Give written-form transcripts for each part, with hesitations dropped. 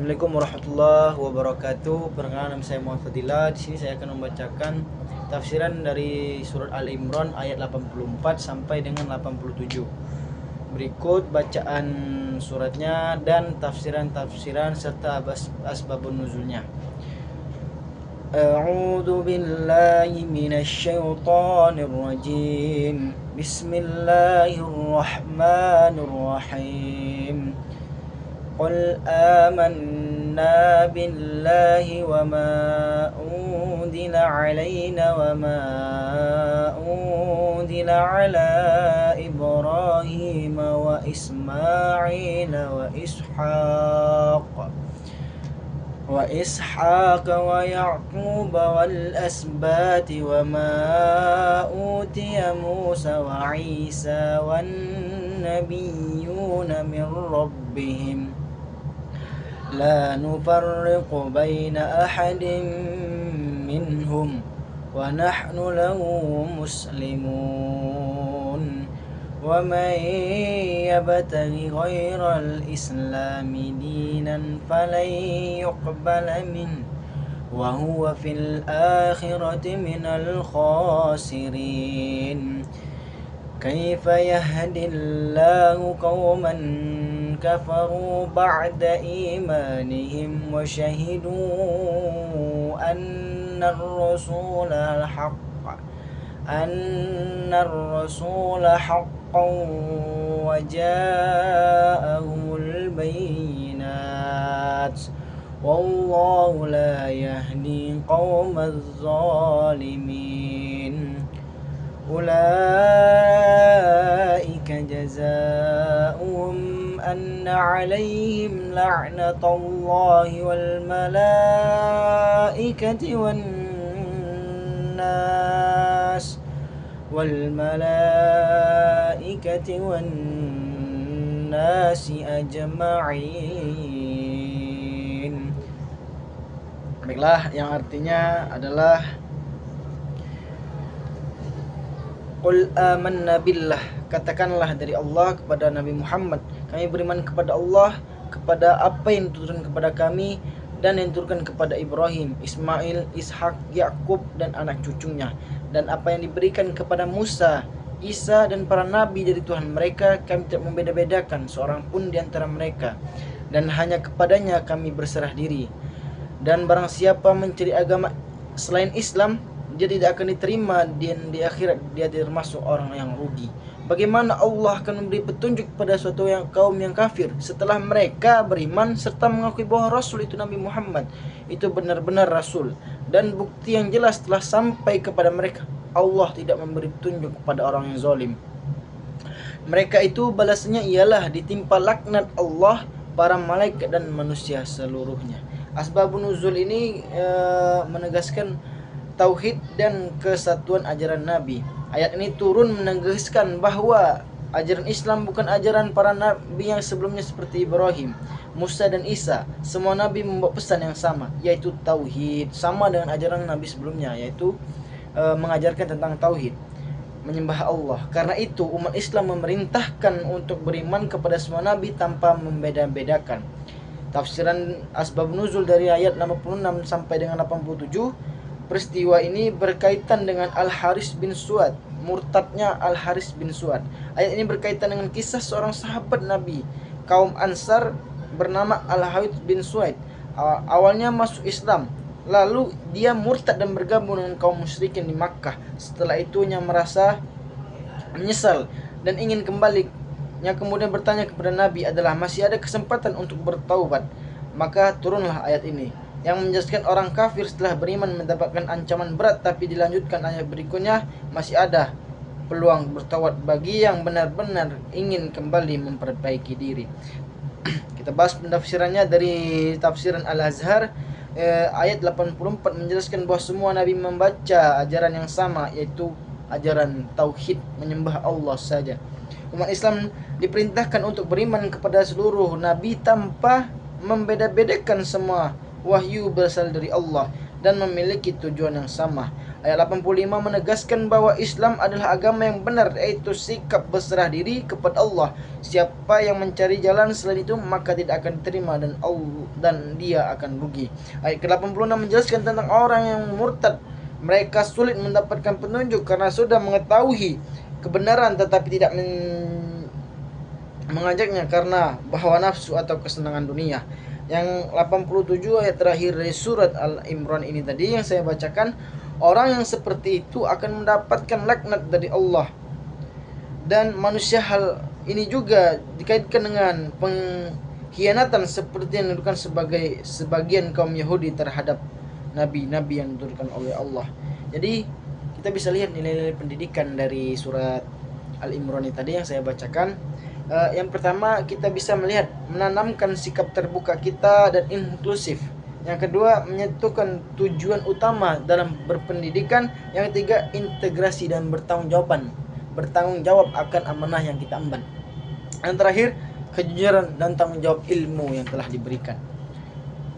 Assalamualaikum warahmatullahi wabarakatuh. Perkenalkan, nama saya Muhammad Fadilah. Di sini saya akan membacakan tafsiran dari surat Al-Imran ayat 84 sampai dengan 87. Berikut bacaan suratnya dan tafsiran serta asbabun nuzulnya. A'udzu billahi minasyaitonir rajim. Bismillahirrahmanirrahim. قل آمنا بالله وما أنزل علينا وما أنزل على إبراهيم وإسماعيل وإسحاق ويعقوب والأسباط وما أوتي موسى وعيسى والنبيون من ربهم لا نفرق بين أحد منهم ونحن له مسلمون ومن يبتغ غير الإسلام دينا فلن يقبل منه وهو في الآخرة من الخاسرين كيف يهدي الله قوما كفروا بعد إيمانهم وشهدوا أن الرسول حق وجاءهم البينات والله لا يهدي قوم الظالمين أولئك جزاؤهم أن عليهم لعنة الله والملائكة والناس أجمعين. Baiklah, yang artinya adalah Qul amanna billah, katakanlah dari Allah kepada Nabi Muhammad, kami beriman kepada Allah, kepada apa yang diturunkan kepada kami dan yang diturunkan kepada Ibrahim, Ismail, Ishak, Yakub dan anak cucunya, dan apa yang diberikan kepada Musa, Isa dan para nabi dari Tuhan mereka. Kami tidak membeda-bedakan seorang pun di antara mereka, dan hanya kepadanya kami berserah diri. Dan barang siapa mencari agama selain Islam, dia tidak akan diterima, dan di akhirat dia termasuk orang yang rugi. Bagaimana Allah akan memberi petunjuk kepada suatu kaum yang kafir setelah mereka beriman serta mengakui bahwa Rasul itu Nabi Muhammad itu benar-benar Rasul, dan bukti yang jelas telah sampai kepada mereka. Allah tidak memberi petunjuk kepada orang yang zalim. Mereka itu balasannya ialah ditimpa laknat Allah, para malaikat dan manusia seluruhnya. Asbabun nuzul ini menegaskan tauhid dan kesatuan ajaran Nabi. Ayat ini turun menegaskan bahwa ajaran Islam bukan ajaran para nabi yang sebelumnya seperti Ibrahim, Musa dan Isa. Semua nabi membawa pesan yang sama, yaitu tauhid, sama dengan ajaran nabi sebelumnya, yaitu mengajarkan tentang tauhid, menyembah Allah. Karena itu umat Islam memerintahkan untuk beriman kepada semua nabi tanpa membeda-bedakan. Tafsiran asbab nuzul dari ayat 66 sampai dengan 87. Peristiwa ini berkaitan dengan Al-Haris bin Suad, murtadnya Al-Haris bin Suad. Ayat ini berkaitan dengan kisah seorang sahabat Nabi, kaum Ansar bernama Al-Haris bin Suad. Awalnya masuk Islam, lalu dia murtad dan bergabung dengan kaum musyrikin di Makkah. Setelah itunya merasa menyesal dan ingin kembali. Yang kemudian bertanya kepada Nabi adalah, masih ada kesempatan untuk bertaubat? Maka turunlah ayat ini yang menjelaskan orang kafir setelah beriman mendapatkan ancaman berat, tapi dilanjutkan ayat berikutnya, masih ada peluang bertaubat bagi yang benar-benar ingin kembali memperbaiki diri. Kita bahas penafsirannya dari tafsiran Al-Azhar. Ayat 84 menjelaskan bahwa semua nabi membaca ajaran yang sama, yaitu ajaran tauhid, menyembah Allah saja. Umat Islam diperintahkan untuk beriman kepada seluruh nabi tanpa membeda-bedakan. Semua wahyu berasal dari Allah dan memiliki tujuan yang sama. Ayat 85 menegaskan bahwa Islam adalah agama yang benar, yaitu sikap berserah diri kepada Allah. Siapa yang mencari jalan selain itu maka tidak akan diterima dan dia akan rugi. Ayat ke-86 menjelaskan tentang orang yang murtad. Mereka sulit mendapatkan petunjuk karena sudah mengetahui kebenaran tetapi tidak mengajaknya karena hawa nafsu atau kesenangan dunia. Yang 87 ayat terakhir dari surat Al-Imran ini tadi yang saya bacakan, orang yang seperti itu akan mendapatkan laknat dari Allah. Dan manusia hal ini juga dikaitkan dengan pengkhianatan seperti yang dilakukan sebagian kaum Yahudi terhadap nabi-nabi yang diturunkan oleh Allah. Jadi kita bisa lihat nilai-nilai pendidikan dari surat Al-Imran ini tadi yang saya bacakan. Yang pertama, kita bisa melihat menanamkan sikap terbuka kita dan inklusif. Yang kedua, menyatukan tujuan utama dalam berpendidikan. Yang ketiga, integrasi dan bertanggung jawab akan amanah yang kita emban. Yang terakhir, kejujuran dan tanggung jawab ilmu yang telah diberikan.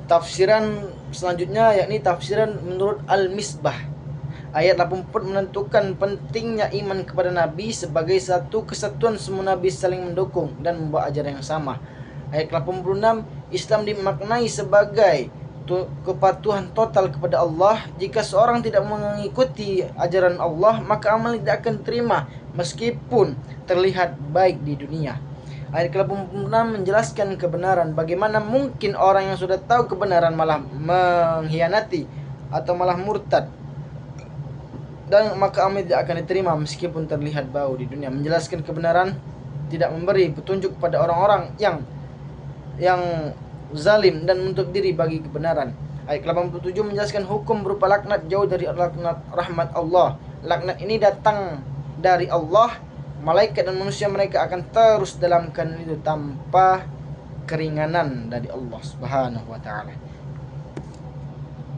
Tafsiran selanjutnya yakni tafsiran menurut Al-Misbah. Ayat 84 menentukan pentingnya iman kepada Nabi sebagai satu kesatuan, semua Nabi saling mendukung dan membawa ajaran yang sama. Ayat 86, Islam dimaknai sebagai kepatuhan total kepada Allah. Jika seorang tidak mengikuti ajaran Allah, maka amal tidak akan diterima meskipun terlihat baik di dunia. Ayat ke-86 menjelaskan kebenaran. Bagaimana mungkin orang yang sudah tahu kebenaran malah mengkhianati atau malah murtad, dan maka amal tidak akan diterima meskipun terlihat bau di dunia. Menjelaskan kebenaran, tidak memberi petunjuk kepada orang-orang yang zalim dan menutup diri bagi kebenaran. Ayat 87 menjelaskan hukum berupa laknat jauh dari laknat rahmat Allah. Laknat ini datang dari Allah. Malaikat dan manusia mereka akan terus dalam keadaan itu tanpa keringanan dari Allah Subhanahu wa taala.